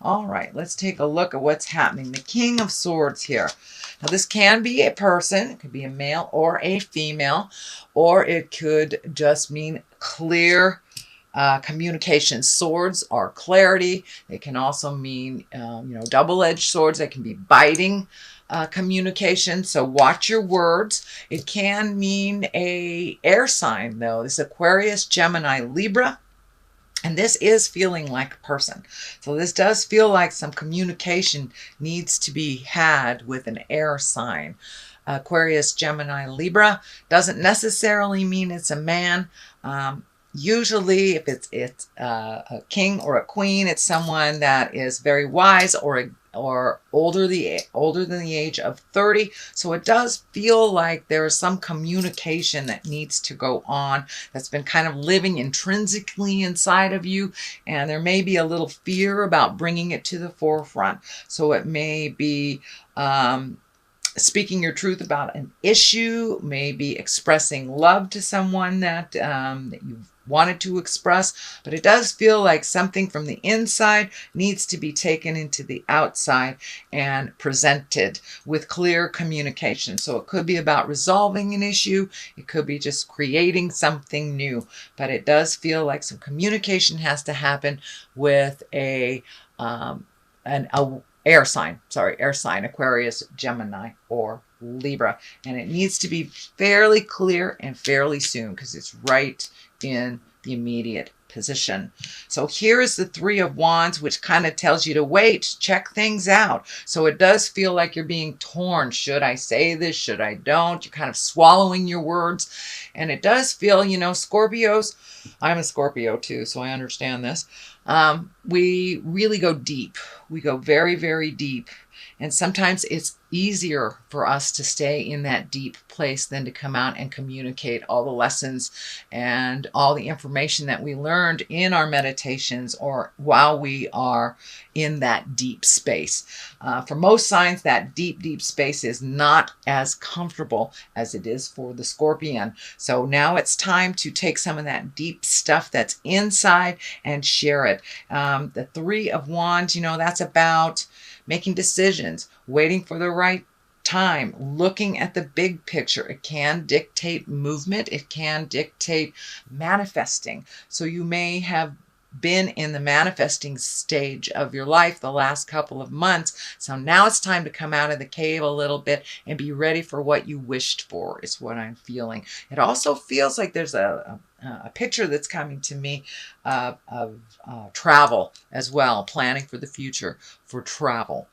All right, let's take a look at what's happening. The King of Swords here. Now, this can be a person. It could be a male or a female, or it could just mean clear communication. Swords are clarity. They can also mean, double-edged swords. They can be biting communication. So watch your words. It can mean a air sign, though. This Aquarius, Gemini, Libra. And this is feeling like a person. So this does feel like some communication needs to be had with an air sign. Aquarius, Gemini, Libra doesn't necessarily mean it's a man. Usually, if it's a king or a queen, it's someone that is very wise or older than the age of 30. So it does feel like there is some communication that needs to go on that's been kind of living intrinsically inside of you, and there may be a little fear about bringing it to the forefront. So it may be speaking your truth about an issue, maybe expressing love to someone that you've wanted to express, but it does feel like something from the inside needs to be taken into the outside and presented with clear communication. So it could be about resolving an issue, it could be just creating something new, but it does feel like some communication has to happen with an air sign, Aquarius, Gemini, or Libra. And it needs to be fairly clear and fairly soon because it's right in the immediate position. So here is the Three of Wands, which kind of tells you to wait, check things out. So it does feel like you're being torn. Should I say this? Should I don't? You're kind of swallowing your words. And it does feel, Scorpios, I'm a Scorpio too, so I understand this. We really go deep. We go very, very deep. And sometimes it's easier for us to stay in that deep place than to come out and communicate all the lessons and all the information that we learned in our meditations or while we are in that deep space. For most signs, that deep, deep space is not as comfortable as it is for the Scorpion. So now it's time to take some of that deep stuff that's inside and share it. The Three of Wands, that's about making decisions, waiting for the right time, looking at the big picture. It can dictate movement. It can dictate manifesting. So you may have been in the manifesting stage of your life the last couple of months. So now it's time to come out of the cave a little bit and be ready for what you wished for, is what I'm feeling. It also feels like there's a picture that's coming to me of travel as well, planning for the future for travel.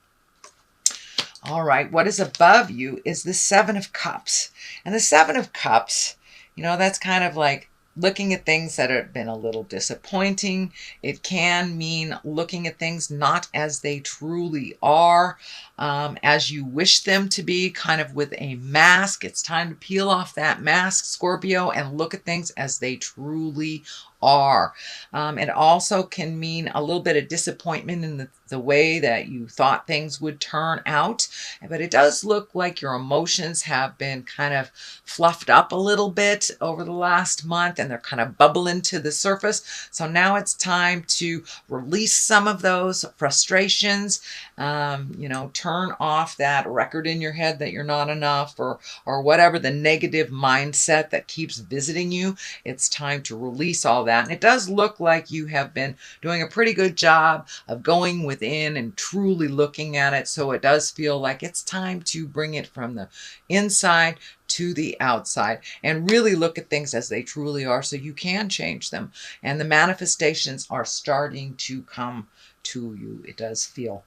All right, what is above you is the Seven of Cups. And the Seven of Cups, that's kind of like looking at things that have been a little disappointing. It can mean looking at things not as they truly are, as you wish them to be, kind of with a mask. It's time to peel off that mask, Scorpio, and look at things as they truly are. It also can mean a little bit of disappointment in the way that you thought things would turn out. But it does look like your emotions have been kind of fluffed up a little bit over the last month, and they're kind of bubbling to the surface. So now it's time to release some of those frustrations, turn off that record in your head that you're not enough, or whatever the negative mindset that keeps visiting you. It's time to release all that. And it does look like you have been doing a pretty good job of going within and truly looking at it. So it does feel like it's time to bring it from the inside to the outside and really look at things as they truly are so you can change them. And the manifestations are starting to come to you, it does feel.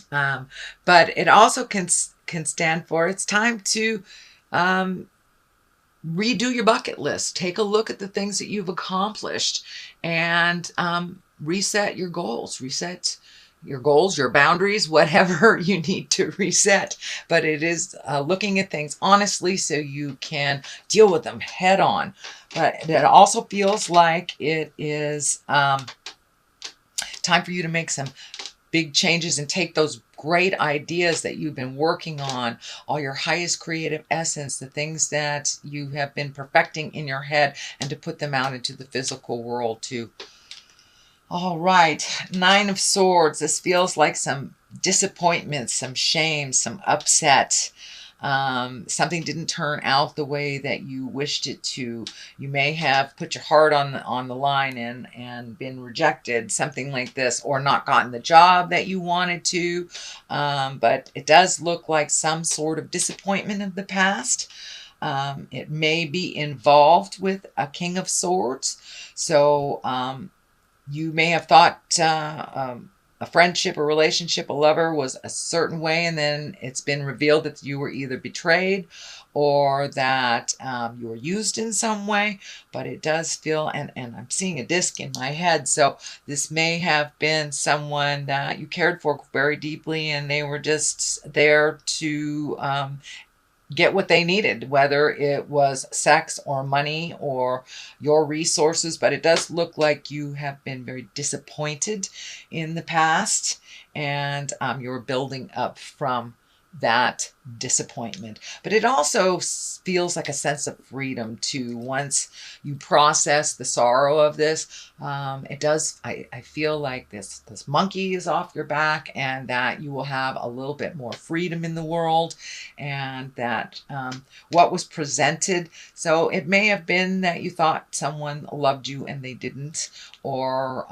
But it also can stand for, it's time to redo your bucket list. Take a look at the things that you've accomplished and reset your goals. Reset your goals, your boundaries, whatever you need to reset. But it is looking at things honestly so you can deal with them head on. But it also feels like it is time for you to make some big changes and take those great ideas that you've been working on, all your highest creative essence, the things that you have been perfecting in your head, and to put them out into the physical world to All right, Nine of Swords. This feels like some disappointment, some shame, some upset. Something didn't turn out the way that you wished it to. You may have put your heart on the line and been rejected, something like this, or not gotten the job that you wanted to. But it does look like some sort of disappointment of the past. It may be involved with a King of Swords. So you may have thought a friendship, a relationship, a lover was a certain way, and then it's been revealed that you were either betrayed or that you were used in some way. But it does feel, and I'm seeing a disc in my head, so this may have been someone that you cared for very deeply, and they were just there to get what they needed, whether it was sex or money or your resources. But it does look like you have been very disappointed in the past, and you're building up from that disappointment. But it also feels like a sense of freedom too. Once you process the sorrow of this, it does, I feel like this monkey is off your back, and that you will have a little bit more freedom in the world, and that what was presented, so it may have been that you thought someone loved you and they didn't, or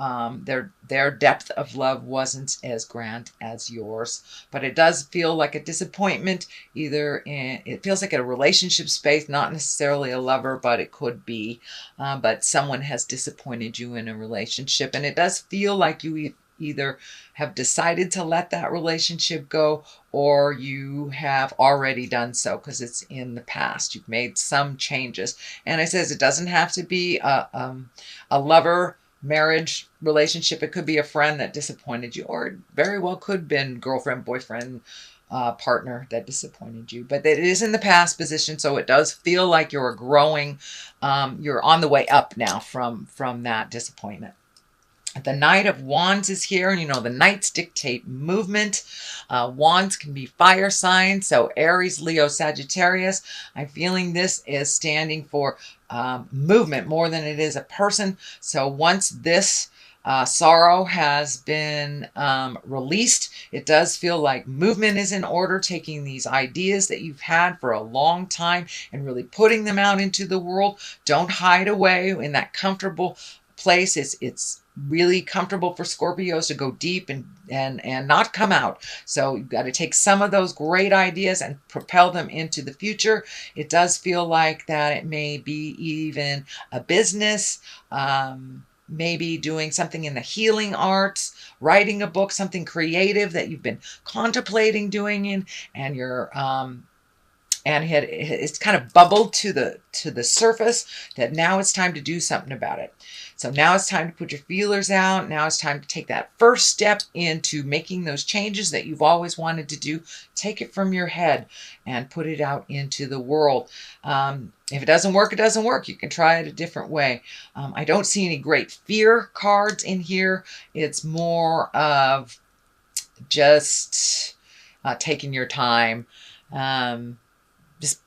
their depth of love wasn't as grand as yours. But it does feel like a disappointment, either in, it feels like a relationship space, not necessarily a lover, but it could be. But someone has disappointed you in a relationship, and it does feel like you either have decided to let that relationship go, or you have already done so because it's in the past. You've made some changes. And it says it doesn't have to be a lover, marriage, relationship. It could be a friend that disappointed you, or it very well could have been girlfriend, boyfriend, partner that disappointed you. But it is in the past position, so it does feel like you're growing. You're on the way up now from that disappointment. The Knight of Wands is here, and you know the Knights dictate movement. Wands can be fire signs, so Aries, Leo, Sagittarius. I'm feeling this is standing for movement more than it is a person. So once this sorrow has been released, it does feel like movement is in order, taking these ideas that you've had for a long time and really putting them out into the world. Don't hide away in that comfortable place. It's really comfortable for Scorpios to go deep and not come out. So you've got to take some of those great ideas and propel them into the future. It does feel like that it may be even a business, maybe doing something in the healing arts, writing a book, something creative that you've been contemplating doing, and you're and it's kind of bubbled to the surface that now it's time to do something about it. So now it's time to put your feelers out. Now it's time to take that first step into making those changes that you've always wanted to do. Take it from your head and put it out into the world. If it doesn't work, it doesn't work. You can try it a different way. I don't see any great fear cards in here. It's more of just taking your time. Just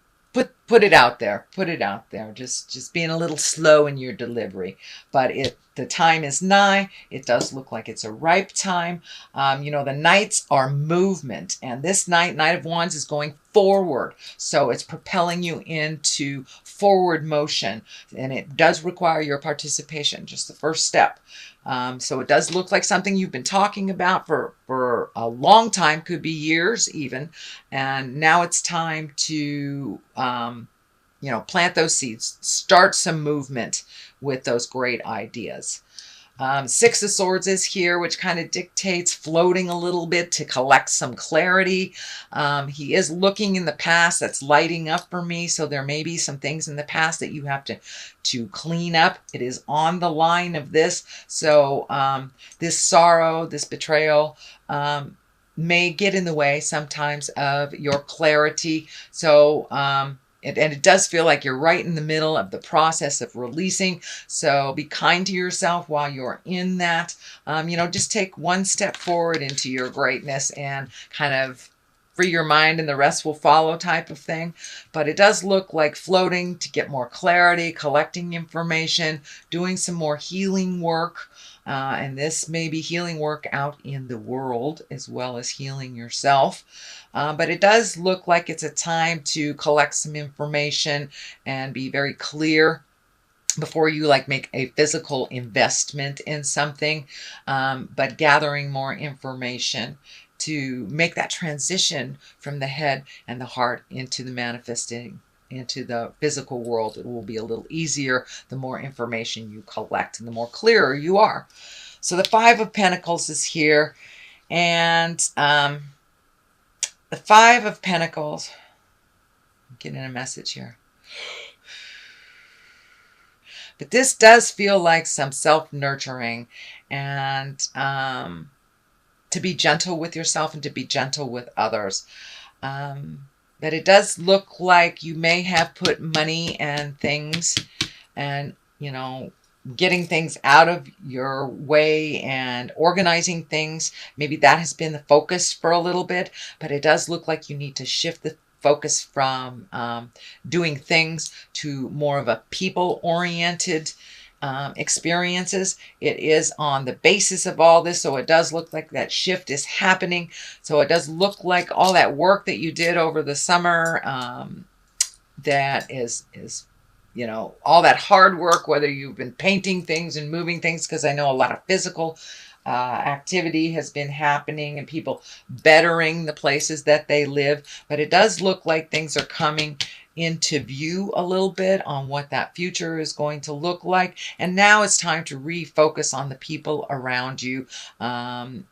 put it out there. Put it out there. Just being a little slow in your delivery. But the time is nigh. It does look like it's a ripe time. You know, the Knights are movement. And this Knight of Wands, is going forward. So it's propelling you into forward motion. And it does require your participation. Just the first step. So it does look like something you've been talking about for a long time, could be years even. And now it's time to, you know, plant those seeds, start some movement with those great ideas. Six of Swords is here, which kind of dictates floating a little bit to collect some clarity. He is looking in the past. That's lighting up for me. So there may be some things in the past that you have to clean up. It is on the line of this. So this sorrow, this betrayal, may get in the way sometimes of your clarity. So and it does feel like you're right in the middle of the process of releasing. So be kind to yourself while you're in that. You know, just take one step forward into your greatness and kind of free your mind, and the rest will follow type of thing. But it does look like floating to get more clarity, collecting information, doing some more healing work. And this may be healing work out in the world as well as healing yourself. But it does look like it's a time to collect some information and be very clear before you like make a physical investment in something, but gathering more information to make that transition from the head and the heart into the manifesting into the physical world. It will be a little easier the more information you collect and the more clearer you are. So the Five of Pentacles is here, and the Five of Pentacles, I'm getting a message here. But this does feel like some self-nurturing and to be gentle with yourself and to be gentle with others. But it does look like you may have put money and things and, you know, getting things out of your way and organizing things. Maybe that has been the focus for a little bit, but it does look like you need to shift the focus from doing things to more of a people-oriented experiences. It is on the basis of all this, so it does look like that shift is happening. So it does look like all that work that you did over the summer, that is you know, all that hard work, whether you've been painting things and moving things, because I know a lot of physical activity has been happening and people bettering the places that they live. But it does look like things are coming into view a little bit on what that future is going to look like. And now it's time to refocus on the people around you, and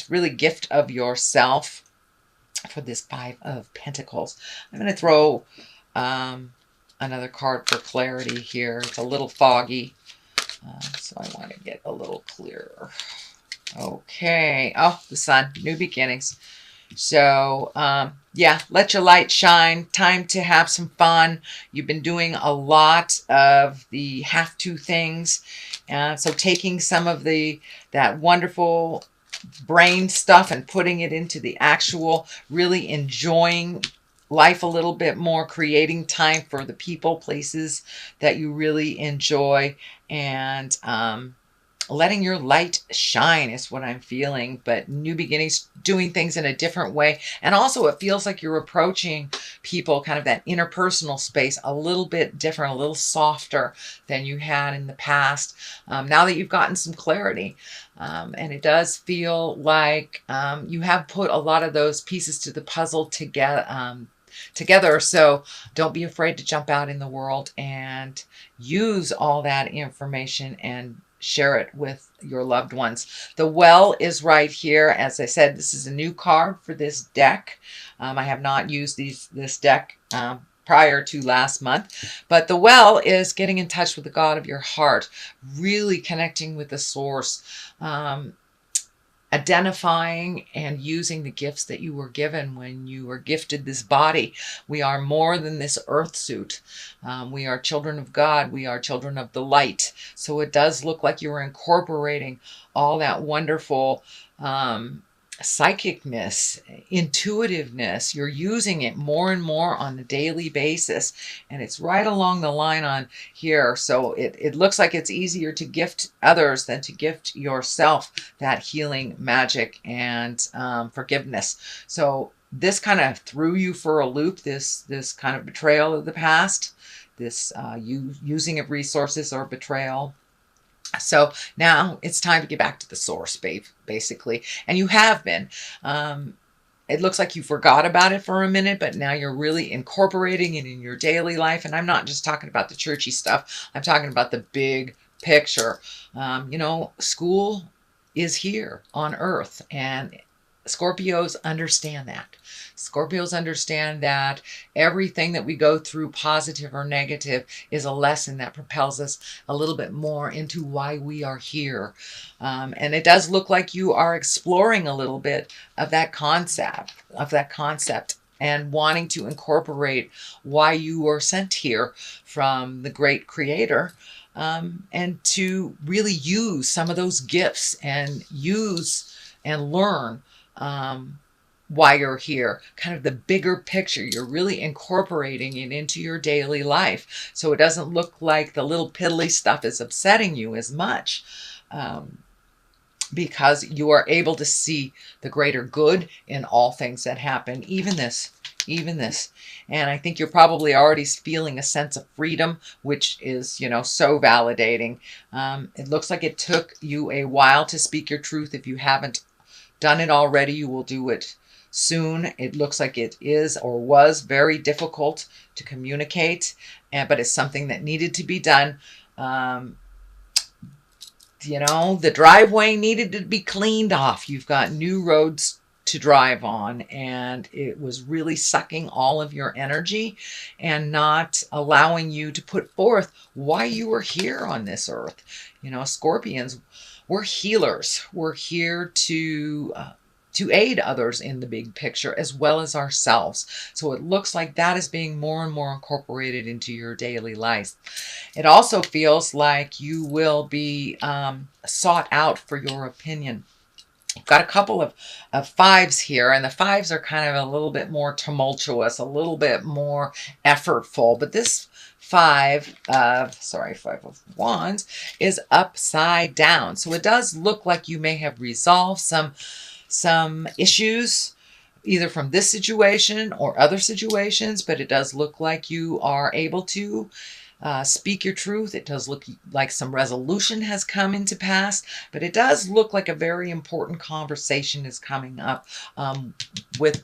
really gift of yourself for this Five of Pentacles. I'm going to throw another card for clarity here. It's a little foggy. So I want to get a little clearer. Okay. Oh, the Sun. New beginnings. So, yeah, let your light shine. Time to have some fun. You've been doing a lot of the have to things. So taking some of that wonderful brain stuff and putting it into the actual, really enjoying life a little bit more, creating time for the people, places that you really enjoy, and letting your light shine is what I'm feeling. But new beginnings, doing things in a different way. And also it feels like you're approaching people, kind of that interpersonal space, a little bit different, a little softer than you had in the past, now that you've gotten some clarity. And it does feel like you have put a lot of those pieces to the puzzle together. So don't be afraid to jump out in the world and use all that information and share it with your loved ones. The Well is right here. As I said, this is a new card for this deck. I have not used this deck prior to last month, but the Well is getting in touch with the God of your heart, really connecting with the source, identifying and using the gifts that you were given when you were gifted this body. We are more than this earth suit. We are children of God. We are children of the light. So it does look like you're incorporating all that wonderful psychicness, intuitiveness. You're using it more and more on a daily basis, and it's right along the line on here. So it looks like it's easier to gift others than to gift yourself that healing magic and forgiveness. So this kind of threw you for a loop, this kind of betrayal of the past, this using of resources or betrayal. So now it's time to get back to the source, basically. And you have been. It looks like you forgot about it for a minute, but now you're really incorporating it in your daily life. And I'm not just talking about the churchy stuff. I'm talking about the big picture. You know, school is here on Earth, and Scorpios understand that. Scorpios understand that everything that we go through, positive or negative, is a lesson that propels us a little bit more into why we are here. And it does look like you are exploring a little bit of that concept, and wanting to incorporate why you were sent here from the great creator, and to really use some of those gifts and use and learn why you're here, kind of the bigger picture. You're really incorporating it into your daily life, so it doesn't look like the little piddly stuff is upsetting you as much. because you are able to see the greater good in all things that happen, even this. And I think you're probably already feeling a sense of freedom, which is, so validating. It looks like it took you a while to speak your truth. If you haven't done it already, you will do it soon. It looks like it is or was very difficult to communicate, but it's something that needed to be done. The driveway needed to be cleaned off. You've got new roads to drive on, and it was really sucking all of your energy and not allowing you to put forth why you were here on this earth. Scorpions, we're healers. We're here to aid others in the big picture as well as ourselves. So it looks like that is being more and more incorporated into your daily life. It also feels like you will be sought out for your opinion. You've got a couple of fives here, and the fives are kind of a little bit more tumultuous, a little bit more effortful. But this five of wands is upside down. So it does look like you may have resolved some issues either from this situation or other situations, but it does look like you are able to speak your truth. It does look like some resolution has come into pass, but it does look like a very important conversation is coming up with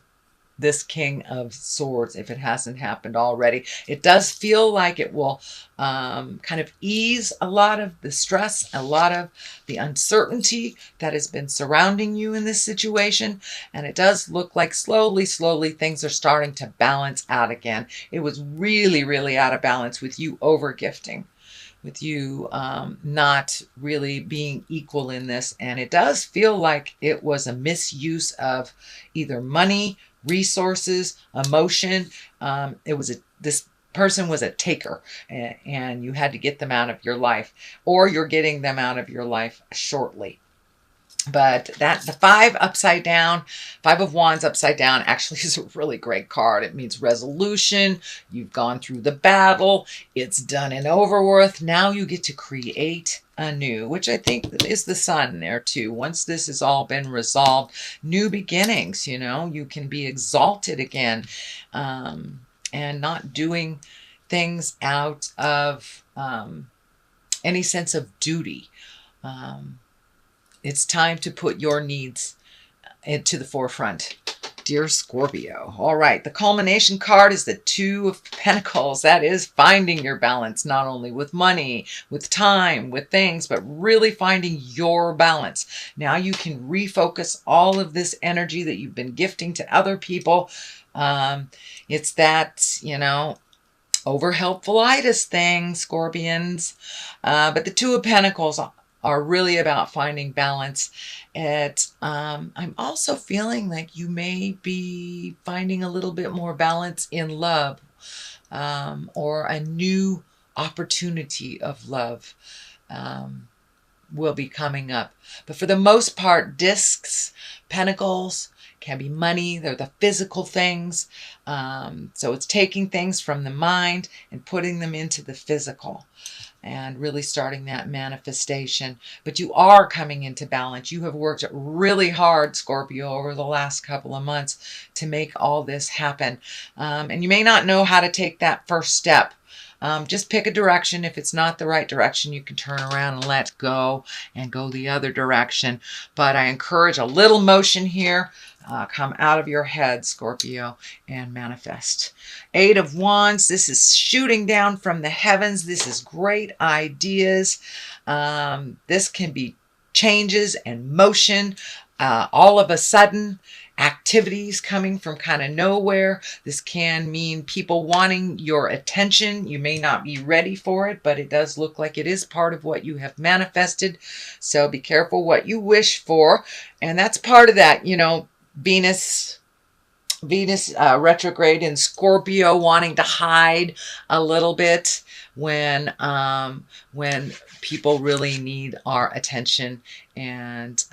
this King of Swords, if it hasn't happened already. It does feel like it will kind of ease a lot of the stress, a lot of the uncertainty that has been surrounding you in this situation. And it does look like slowly things are starting to balance out again. It was really, really out of balance with you over-gifting, with you not really being equal in this. And it does feel like it was a misuse of either money, resources, emotion. This person was a taker, and you had to get them out of your life, or you're getting them out of your life shortly. But the five of wands upside down actually is a really great card. It means resolution. You've gone through the battle. It's done and over with. Now you get to create anew, which I think is the sun there too. Once this has all been resolved, new beginnings, you can be exalted again, and not doing things out of any sense of duty. It's time to put your needs into the forefront, dear Scorpio. All right, the culmination card is the Two of Pentacles. That is finding your balance, not only with money, with time, with things, but really finding your balance. Now you can refocus all of this energy that you've been gifting to other people. It's that, over helpfulitis thing, Scorpions. But the Two of Pentacles are really about finding balance. I'm also feeling like you may be finding a little bit more balance in love, or a new opportunity of love will be coming up. But for the most part, discs, pentacles can be money. They're the physical things. So it's taking things from the mind and putting them into the physical, and really starting that manifestation. But you are coming into balance. You have worked really hard, Scorpio, over the last couple of months to make all this happen. And you may not know how to take that first step. Just pick a direction. If it's not the right direction, you can turn around and let go and go the other direction. But I encourage a little motion here. Come out of your head, Scorpio, and manifest. Eight of Wands. This is shooting down from the heavens. This is great ideas. This can be changes and motion. All of a sudden, activities coming from kind of nowhere. This can mean people wanting your attention. You may not be ready for it, but it does look like it is part of what you have manifested. So be careful what you wish for. And that's part of that, Venus retrograde in Scorpio, wanting to hide a little bit when people really need our attention and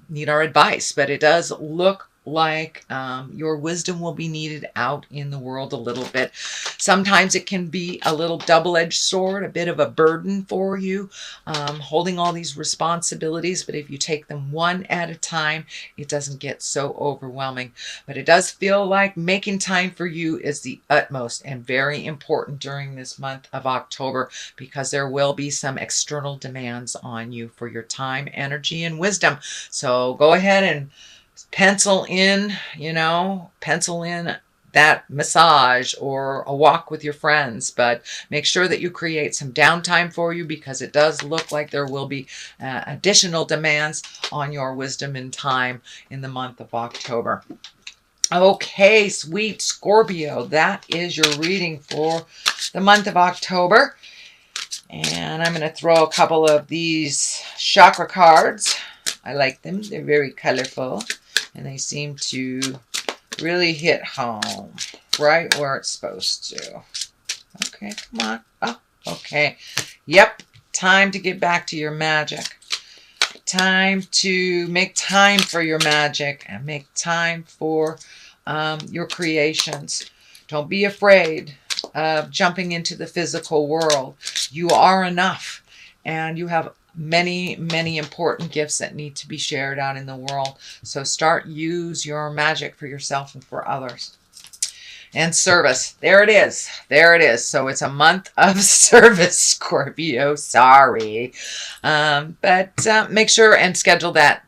need our advice. But it does look like your wisdom will be needed out in the world a little bit. Sometimes it can be a little double-edged sword, a bit of a burden for you, holding all these responsibilities. But if you take them one at a time, it doesn't get so overwhelming. But it does feel like making time for you is the utmost and very important during this month of October, because there will be some external demands on you for your time, energy, and wisdom. So go ahead and pencil in that massage or a walk with your friends, but make sure that you create some downtime for you, because it does look like there will be additional demands on your wisdom and time in the month of October. Okay, sweet Scorpio, that is your reading for the month of October. And I'm going to throw a couple of these chakra cards. I like them. They're very colorful, and they seem to really hit home right where it's supposed to. Okay, come on. Oh, okay. Yep, time to get back to your magic. Time to make time for your magic and make time for your creations. Don't be afraid of jumping into the physical world. You are enough, and you have many, many important gifts that need to be shared out in the world. So use your magic for yourself and for others. And service. There it is. There it is. So it's a month of service, Scorpio. Sorry. But make sure and schedule that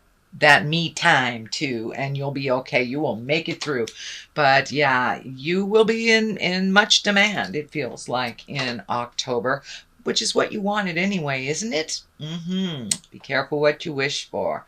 me time too, and you'll be okay. You will make it through. But yeah, you will be in much demand, it feels like, in October, which is what you wanted anyway, isn't it? Be careful what you wish for.